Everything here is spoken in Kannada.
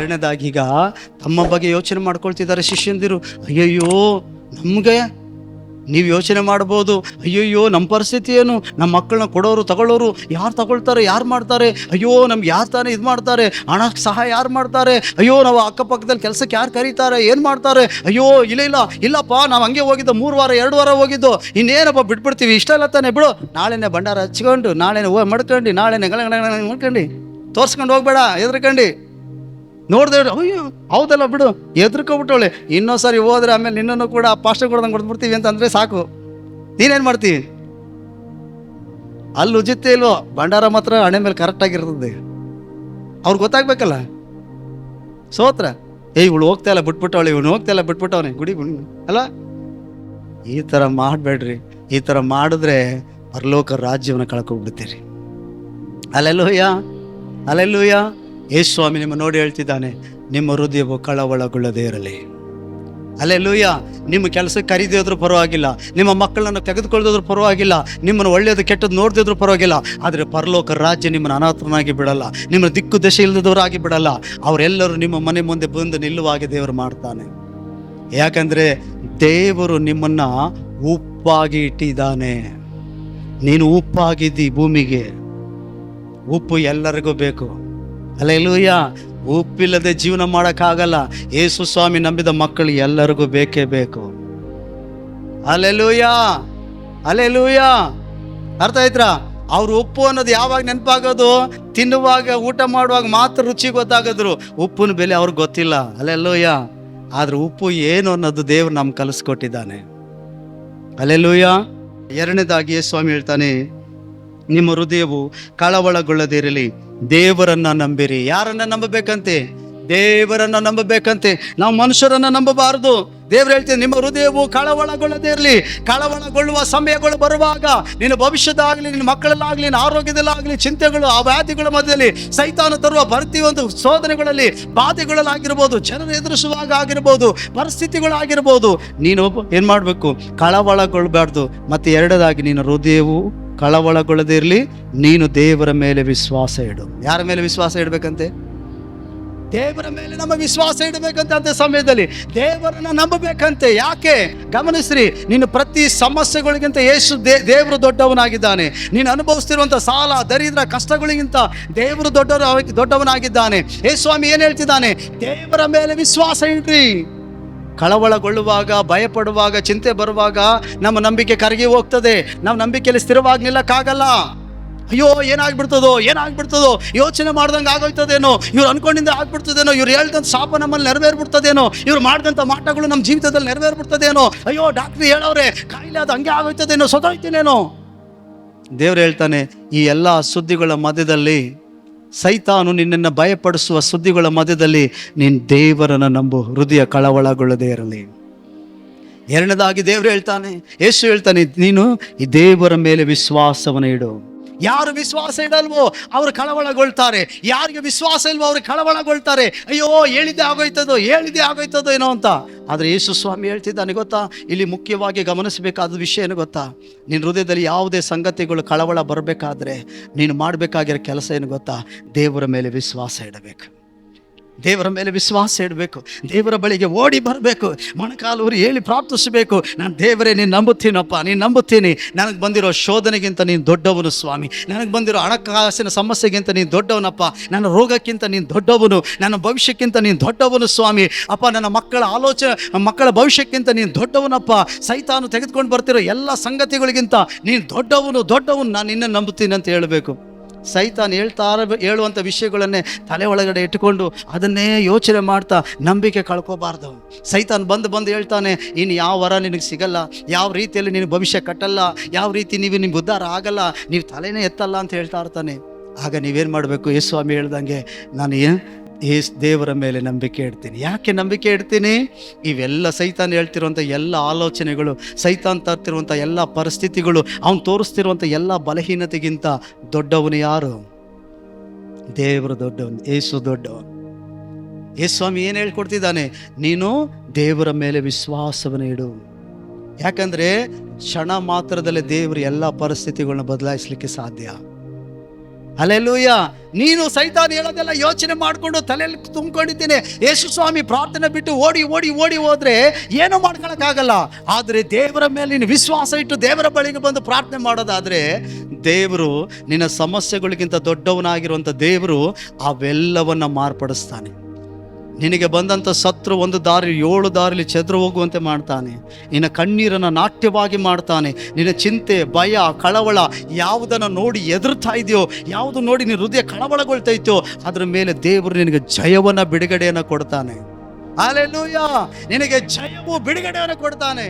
ಎರಡನೇದಾಗಿ ಈಗ ತಮ್ಮ ಬಗ್ಗೆ ಯೋಚನೆ ಮಾಡ್ಕೊಳ್ತಿದ್ದಾರೆ ಶಿಷ್ಯಂದಿರು. ಅಯ್ಯಯ್ಯೋ, ನಮಗೆ ನೀವು ಯೋಚನೆ ಮಾಡ್ಬೋದು, ಅಯ್ಯಯ್ಯೋ ನಮ್ಮ ಪರಿಸ್ಥಿತಿ ಏನು, ನಮ್ಮ ಮಕ್ಕಳನ್ನ ಕೊಡೋರು ತಗೊಳ್ಳೋರು ಯಾರು ತಗೊಳ್ತಾರೆ, ಯಾರು ಮಾಡ್ತಾರೆ, ಅಯ್ಯೋ ನಮ್ಗೆ ಯಾರು ತಾನೇ ಇದು ಮಾಡ್ತಾರೆ, ಹಣ ಸಹಾಯ ಯಾರು ಮಾಡ್ತಾರೆ, ಅಯ್ಯೋ ನಾವು ಅಕ್ಕಪಕ್ಕದಲ್ಲಿ ಕೆಲಸಕ್ಕೆ ಯಾರು ಕರೀತಾರೆ, ಏನು ಮಾಡ್ತಾರೆ, ಅಯ್ಯೋ ಇಲ್ಲಪ್ಪ ನಾವು ಹಂಗೆ ಹೋಗಿದ್ದು 3 ವಾರ 2 ವಾರ ಹೋಗಿದ್ದು, ಇನ್ನೇನಪ್ಪ ಬಿಟ್ಬಿಡ್ತೀವಿ, ಇಷ್ಟೆಲ್ಲ ತಾನೆ ಬಿಡು, ನಾಳೆನೇ ಭಂಡಾರ ಹಚ್ಕೊಂಡು ನಾಳೆನೇ ಮಡ್ಕೊಂಡು ನಾಳೆನೇ ಮಾಡ್ಕೊಂಡು ತೋರ್ಸ್ಕೊಂಡು ಹೋಗ್ಬೇಡ ಎದ್ರಕಂಡು ನೋಡ್ದೆ, ಅಯ್ಯೋ ಹೌದಲ್ಲ ಬಿಡು ಎದ್ರಕೊಬಿಟ್ಟವಳೆ, ಇನ್ನೊಂದ್ಸರಿ ಹೋದ್ರೆ ಆಮೇಲೆ ನಿನ್ನನ್ನು ಕೂಡ ಪಾಸ್ಟರ್ ಕೊಡ್ದಂಗೆ ಕೊಡ್ಬಿಡ್ತೀವಿ ಅಂತಂದರೆ ಸಾಕು. ನೀನೇನು ಮಾಡ್ತೀವಿ? ಅಲ್ಲಿ ಉಜಿತ್ತೆ ಇಲ್ವೋ, ಭಂಡಾರ ಮಾತ್ರ ಹಣೆ ಮೇಲೆ ಕರೆಕ್ಟಾಗಿರ್ತದೆ. ಅವ್ರಿಗೆ ಗೊತ್ತಾಗ್ಬೇಕಲ್ಲ. ಸೋತ್ರ ಇವಳು ಹೋಗ್ತಾ ಇಲ್ಲ ಬಿಟ್ಬಿಟ್ಟವಳೆ, ಇವನು ಹೋಗ್ತಾ ಇಲ್ಲ ಬಿಟ್ಬಿಟ್ಟವನೆ ಗುಡಿ ಅಲ್ಲ. ಈ ಥರ ಮಾಡಬೇಡ್ರಿ. ಈ ಥರ ಮಾಡಿದ್ರೆ ಪರಲೋಕ ರಾಜ್ಯವನ್ನು ಕಳ್ಕೊಂಡ್ಬಿಡ್ತೀರಿ. Alleluia, alleluia. ಯೇಸು ಸ್ವಾಮಿ ನಿಮ್ಮ ನೋಡಿ ಹೇಳ್ತಿದ್ದಾನೆ, ನಿಮ್ಮ ಹೃದಯವು ಕಳವಳಗೊಳ್ಳದೇ ಇರಲಿ. ಅಲ್ಲೆಲ್ಲೂಯ್ಯ. ನಿಮ್ಮ ಕೆಲಸಕ್ಕೆ ಕರೀದಿದ್ರು ಪರವಾಗಿಲ್ಲ, ನಿಮ್ಮ ಮಕ್ಕಳನ್ನು ತೆಗೆದುಕೊಳ್ಳೋದ್ರ ಪರವಾಗಿಲ್ಲ, ನಿಮ್ಮನ್ನು ಒಳ್ಳೆಯದು ಕೆಟ್ಟದ್ದು ನೋಡ್ದಿದ್ರು ಪರವಾಗಿಲ್ಲ, ಆದರೆ ಪರಲೋಕ ರಾಜ್ಯ ನಿಮ್ಮನ್ನು ಅನಾಥನಾಗಿ ಬಿಡಲ್ಲ, ನಿಮ್ಮ ದಿಕ್ಕು ದಶೆ ಇಲ್ಲದವರಾಗಿ ಬಿಡಲ್ಲ. ಅವರೆಲ್ಲರೂ ನಿಮ್ಮ ಮನೆ ಮುಂದೆ ಬಂದು ನಿಲ್ಲುವಾಗೆ ದೇವರು ಮಾಡ್ತಾನೆ. ಯಾಕಂದರೆ ದೇವರು ನಿಮ್ಮನ್ನು ಉಪ್ಪಾಗಿ ಇಟ್ಟಿದ್ದಾನೆ. ನೀನು ಉಪ್ಪಾಗಿದ್ದಿ ಭೂಮಿಗೆ. ಉಪ್ಪು ಎಲ್ಲರಿಗೂ ಬೇಕು. ಅಲ್ಲೆಲ್ಲೂಯ್ಯ. ಉಪ್ಪಿಲ್ಲದೆ ಜೀವನ ಮಾಡೋಕ್ಕಾಗಲ್ಲ. ಯೇಸು ಸ್ವಾಮಿ ನಂಬಿದ ಮಕ್ಕಳು ಎಲ್ಲರಿಗೂ ಬೇಕೇ ಬೇಕು. Alleluia, alleluia. ಅರ್ಥ ಆಯ್ತಾ? ಅವ್ರು ಉಪ್ಪು ಅನ್ನೋದು ಯಾವಾಗ ನೆನಪಾಗೋದು? ತಿನ್ನುವಾಗ, ಊಟ ಮಾಡುವಾಗ ಮಾತ್ರ ರುಚಿ ಗೊತ್ತಾಗಿದ್ರು. ಉಪ್ಪಿನ ಬೆಲೆ ಅವ್ರಿಗೆ ಗೊತ್ತಿಲ್ಲ. ಅಲ್ಲೆಲ್ಲೂಯ್ಯ. ಆದ್ರೆ ಉಪ್ಪು ಏನು ಅನ್ನೋದು ದೇವ್ರು ನಮ್ಗೆ ಕಲಿಸ್ಕೊಟ್ಟಿದ್ದಾನೆ. ಅಲ್ಲೆಲ್ಲೂಯ್ಯ. ಎರಡನೇದಾಗಿ ಯೇಸು ಸ್ವಾಮಿ ಹೇಳ್ತಾನೆ, ನಿಮ್ಮ ಹೃದಯವು ಕಳವಳಗೊಳ್ಳದಿರಲಿ, ದೇವರನ್ನ ನಂಬಿರಿ. ಯಾರನ್ನ ನಂಬಬೇಕಂತೆ? ದೇವರನ್ನ ನಂಬಬೇಕಂತೆ. ನಾವು ಮನುಷ್ಯರನ್ನ ನಂಬಬಾರದು. ದೇವ್ರು ಹೇಳ್ತೀನಿ, ನಿಮ್ಮ ಹೃದಯವು ಕಳವಳಗೊಳ್ಳದೇ ಇರಲಿ. ಕಳವಳಗೊಳ್ಳುವ ಸಮಯಗಳು ಬರುವಾಗ ನಿನ್ನ ಭವಿಷ್ಯದಾಗಲಿ, ನಿನ್ನ ಮಕ್ಕಳಲ್ಲಾಗಲಿ, ನಿನ್ನ ಆರೋಗ್ಯದಲ್ಲಾಗಲಿ, ಚಿಂತೆಗಳು, ಆ ವ್ಯಾಧಿಗಳ ಮಧ್ಯದಲ್ಲಿ ಸೈತಾನ ತರುವ ಪ್ರತಿಯೊಂದು ಶೋಧನೆಗಳಲ್ಲಿ, ಬಾಧೆಗಳಲ್ಲಾಗಿರ್ಬೋದು, ಜನರು ಎದುರಿಸುವಾಗ ಆಗಿರ್ಬೋದು, ಪರಿಸ್ಥಿತಿಗಳಾಗಿರ್ಬೋದು, ನೀನು ಏನು ಮಾಡಬೇಕು? ಕಳವಳಗೊಳ್ಳಬಾರ್ದು. ಮತ್ತು ಎರಡನೇದಾಗಿ ನಿನ್ನ ಹೃದಯವು ಕಳವಳಗೊಳ್ಳದೇ ಇರಲಿ, ನೀನು ದೇವರ ಮೇಲೆ ವಿಶ್ವಾಸ ಇಡು. ಯಾರ ಮೇಲೆ ವಿಶ್ವಾಸ ಇಡಬೇಕಂತೆ? ದೇವರ ಮೇಲೆ ನಮ್ಮ ವಿಶ್ವಾಸ ಇಡಬೇಕಂತ. ಅಂತ ಸಮಯದಲ್ಲಿ ದೇವರನ್ನ ನಂಬಬೇಕಂತೆ. ಯಾಕೆ? ಗಮನಿಸ್ರಿ, ನೀನು ಪ್ರತಿ ಸಮಸ್ಯೆಗಳಿಗಿಂತ ಯೇಸು ದೇವರು ದೊಡ್ಡವನಾಗಿದ್ದಾನೆ. ನೀನು ಅನುಭವಿಸ್ತಿರುವಂಥ ಸಾಲ, ದರಿದ್ರ, ಕಷ್ಟಗಳಿಗಿಂತ ದೇವರು ದೊಡ್ಡವನಾಗಿದ್ದಾನೆ. ಯೇಸು ಸ್ವಾಮಿ ಏನು ಹೇಳ್ತಿದ್ದಾನೆ? ದೇವರ ಮೇಲೆ ವಿಶ್ವಾಸ ಇಡ್ರಿ. ಕಳವಳಗೊಳ್ಳುವಾಗ, ಭಯಪಡುವಾಗ, ಚಿಂತೆ ಬರುವಾಗ ನಮ್ಮ ನಂಬಿಕೆ ಕರಗಿ ಹೋಗ್ತದೆ. ನಾವು ನಂಬಿಕೆಯಲ್ಲಿ ಸ್ಥಿರವಾಗಿ ನಿಲ್ಲಕ್ಕಾಗಲ್ಲ. ಅಯ್ಯೋ ಏನಾಗ್ಬಿಡ್ತದೋ ಯೋಚನೆ ಮಾಡ್ದಂಗೆ ಆಗೋಯ್ತದೇನೋ, ಇವ್ರು ಅನ್ಕೊಂಡಿಂದ ಆಗ್ಬಿಡ್ತದೇನೋ, ಇವ್ರು ಹೇಳ್ದಂಥ ಶಾಪ ನಮ್ಮಲ್ಲಿ ನೆರವೇರ್ಬಿಡ್ತದೇನೋ, ಇವ್ರು ಮಾಡಿದಂಥ ಮಾಟಗಳು ನಮ್ಮ ಜೀವಿತದಲ್ಲಿ ನೆರವೇರ್ಬಿಡ್ತದೇನೋ, ಅಯ್ಯೋ ಡಾಕ್ಟ್ರು ಹೇಳೋರೆ ಕಾಯಿಲೆ ಅದು ಹಂಗೆ ಆಗೋಯ್ತದೇನೋ, ಸೊದೋಯ್ತೇನೇನೋ. ದೇವ್ರು ಹೇಳ್ತಾನೆ, ಈ ಎಲ್ಲ ಸುದ್ದಿಗಳ ಮಧ್ಯದಲ್ಲಿ, ಸೈತಾನು ನಿನ್ನನ್ನು ಭಯಪಡಿಸುವ ಸುದ್ದಿಗಳ ಮಧ್ಯದಲ್ಲಿ ನೀನು ದೇವರನ್ನು ನಂಬು, ಹೃದಯ ಕಳವಳಗೊಳ್ಳದೇ ಇರಲಿ. ಎರಡನೇದಾಗಿ ದೇವರು ಹೇಳ್ತಾನೆ, ಯೇಸು ಹೇಳ್ತಾನೆ, ನೀನು ಈ ದೇವರ ಮೇಲೆ ವಿಶ್ವಾಸವನ್ನು ಇಡು. ಯಾರು ವಿಶ್ವಾಸ ಇಡಲ್ವೋ ಅವರು ಕಳವಳಗೊಳ್ತಾರೆ. ಯಾರಿಗೆ ವಿಶ್ವಾಸ ಇಲ್ವೋ ಅವ್ರಿಗೆ ಕಳವಳಗೊಳ್ತಾರೆ. ಅಯ್ಯೋ ಹೇಳಿದ್ದೆ ಆಗೋಯ್ತದೋ ಏನೋ ಅಂತ. ಆದರೆ ಯೇಸು ಸ್ವಾಮಿ ಹೇಳ್ತಿದ್ದಾನೆ ಗೊತ್ತಾ, ಇಲ್ಲಿ ಮುಖ್ಯವಾಗಿ ಗಮನಿಸಬೇಕಾದ ವಿಷಯ ಏನು ಗೊತ್ತಾ? ನಿನ್ನ ಹೃದಯದಲ್ಲಿ ಯಾವುದೇ ಸಂಗತಿಗಳು ಕಳವಳ ಬರಬೇಕಾದ್ರೆ ನೀನು ಮಾಡಬೇಕಾಗಿರೋ ಕೆಲಸ ಏನು ಗೊತ್ತಾ? ದೇವರ ಮೇಲೆ ವಿಶ್ವಾಸ ಇಡಬೇಕು. ದೇವರ ಮೇಲೆ ವಿಶ್ವಾಸ ಇಡಬೇಕು. ದೇವರ ಬಳಿಗೆ ಓಡಿ ಬರಬೇಕು. ಮೊಣಕಾಲೂರಿ ಹೇಳಿ ಪ್ರಾರ್ಥಿಸಬೇಕು. ನಾನು ದೇವರೇ ನೀನು ನಂಬುತ್ತೀನಪ್ಪ, ನೀನು ನಂಬುತ್ತೀನಿ. ನನಗೆ ಬಂದಿರೋ ಶೋಧನೆಗಿಂತ ನೀನು ದೊಡ್ಡವನು ಸ್ವಾಮಿ. ನನಗೆ ಬಂದಿರೋ ಹಣಕಾಸಿನ ಸಮಸ್ಯೆಗಿಂತ ನೀನು ದೊಡ್ಡವನಪ್ಪ. ನನ್ನ ರೋಗಕ್ಕಿಂತ ನೀನು ದೊಡ್ಡವನು. ನನ್ನ ಭವಿಷ್ಯಕ್ಕಿಂತ ನೀನು ದೊಡ್ಡವನು ಸ್ವಾಮಿ. ಅಪ್ಪ, ನನ್ನ ಮಕ್ಕಳ ಭವಿಷ್ಯಕ್ಕಿಂತ ನೀನು ದೊಡ್ಡವನಪ್ಪ. ಸೈತಾನು ತೆಗೆದುಕೊಂಡು ಬರ್ತಿರೋ ಎಲ್ಲ ಸಂಗತಿಗಳಿಗಿಂತ ನೀನು ದೊಡ್ಡವನು. ನಾನು ನಿನ್ನ ನಂಬುತ್ತೀನಿ ಅಂತ ಹೇಳಬೇಕು. ಸೈತಾನ್ ಹೇಳುವಂಥ ವಿಷಯಗಳನ್ನೇ ತಲೆ ಒಳಗಡೆ ಇಟ್ಟುಕೊಂಡು ಅದನ್ನೇ ಯೋಚನೆ ಮಾಡ್ತಾ ನಂಬಿಕೆ ಕಳ್ಕೋಬಾರ್ದು. ಸೈತಾನ್ ಬಂದು ಹೇಳ್ತಾನೆ, ಇನ್ನು ಯಾವ ವರ ನಿನಗೆ ಸಿಗಲ್ಲ, ಯಾವ ರೀತಿಯಲ್ಲಿ ನಿನಗೆ ಭವಿಷ್ಯ ಕಟ್ಟಲ್ಲ, ಯಾವ ರೀತಿ ನಿಮ್ಗೆ ಉದ್ಧಾರ ಆಗಲ್ಲ, ನೀವು ತಲೆನೇ ಎತ್ತಲ್ಲ ಅಂತ ಹೇಳ್ತಾ ಇರ್ತಾನೆ. ಆಗ ನೀವೇನು ಮಾಡಬೇಕು? ಯೇಸು ಸ್ವಾಮಿ ಹೇಳ್ದಂಗೆ ನಾನು ದೇವರ ಮೇಲೆ ನಂಬಿಕೆ ಇಡ್ತೀನಿ. ಯಾಕೆ ನಂಬಿಕೆ ಇಡ್ತೀನಿ? ಇವೆಲ್ಲ ಸೈತಾನ್ ಹೇಳ್ತಿರುವಂಥ ಎಲ್ಲ ಆಲೋಚನೆಗಳು, ಸೈತಾನ್ ತರ್ತಿರುವಂಥ ಎಲ್ಲ ಪರಿಸ್ಥಿತಿಗಳು, ಅವನು ತೋರಿಸ್ತಿರುವಂಥ ಎಲ್ಲ ಬಲಹೀನತೆಗಿಂತ ದೊಡ್ಡವನು ಯಾರು? ದೇವರು ದೊಡ್ಡವನು, ಯೇಸು ದೊಡ್ಡವನು. ಯೇಸು ಸ್ವಾಮಿ ಏನು ಹೇಳ್ಕೊಡ್ತಿದ್ದಾನೆ? ನೀನು ದೇವರ ಮೇಲೆ ವಿಶ್ವಾಸವನ್ನು ಇಡು. ಯಾಕಂದರೆ ಕ್ಷಣ ಮಾತ್ರದಲ್ಲೇ ದೇವರು ಎಲ್ಲ ಪರಿಸ್ಥಿತಿಗಳನ್ನ ಬದಲಾಯಿಸಲಿಕ್ಕೆ ಸಾಧ್ಯ. ಹಲ್ಲೆಲೂಯ. ನೀನು ಸೈತಾನ್ ಹೇಳೋದೆಲ್ಲ ಯೋಚನೆ ಮಾಡಿಕೊಂಡು ತಲೆಯಲ್ಲಿ ತುಂಬಿಕೊಂಡಿದ್ದೇನೆ. ಯೇಸು ಸ್ವಾಮಿ ಪ್ರಾರ್ಥನೆ ಬಿಟ್ಟು ಓಡಿ ಓಡಿ ಓಡಿ ಹೋದ್ರೆ ಏನೂ ಮಾಡ್ಕೊಳಕ್ಕಾಗಲ್ಲ. ಆದರೆ ದೇವರ ಮೇಲೆ ನೀನು ವಿಶ್ವಾಸ ಇಟ್ಟು ದೇವರ ಬಳಿಗೆ ಬಂದು ಪ್ರಾರ್ಥನೆ ಮಾಡೋದಾದರೆ ದೇವರು ನಿನ್ನ ಸಮಸ್ಯೆಗಳಿಗಿಂತ ದೊಡ್ಡವನಾಗಿರುವಂಥ ದೇವರು ಅವೆಲ್ಲವನ್ನ ಮಾರ್ಪಡಿಸ್ತಾನೆ. ನಿನಗೆ ಬಂದಂಥ ಶತ್ರು ಒಂದು ದಾರಿ 7 ದಾರಿಲಿ ಚೆದ್ರು ಹೋಗುವಂತೆ ಮಾಡ್ತಾನೆ. ನಿನ್ನ ಕಣ್ಣೀರನ್ನು ನಾಟ್ಯವಾಗಿ ಮಾಡ್ತಾನೆ. ನಿನ್ನ ಚಿಂತೆ, ಭಯ, ಕಳವಳ ಯಾವುದನ್ನು ನೋಡಿ ಎದುರ್ತಾ ಇದೆಯೋ, ಯಾವುದು ನೋಡಿ ನಿನ್ನ ಹೃದಯ ಕಳವಳಗೊಳ್ತಾ ಇದೆಯೋ ಅದರ ಮೇಲೆ ದೇವರು ನಿನಗೆ ಜಯವನ್ನು, ಬಿಡುಗಡೆಯನ್ನು ಕೊಡ್ತಾನೆ. ಹಲ್ಲೆಲೂಯಾ. ನಿನಗೆ ಜಯವು, ಬಿಡುಗಡೆಯನ್ನು ಕೊಡ್ತಾನೆ.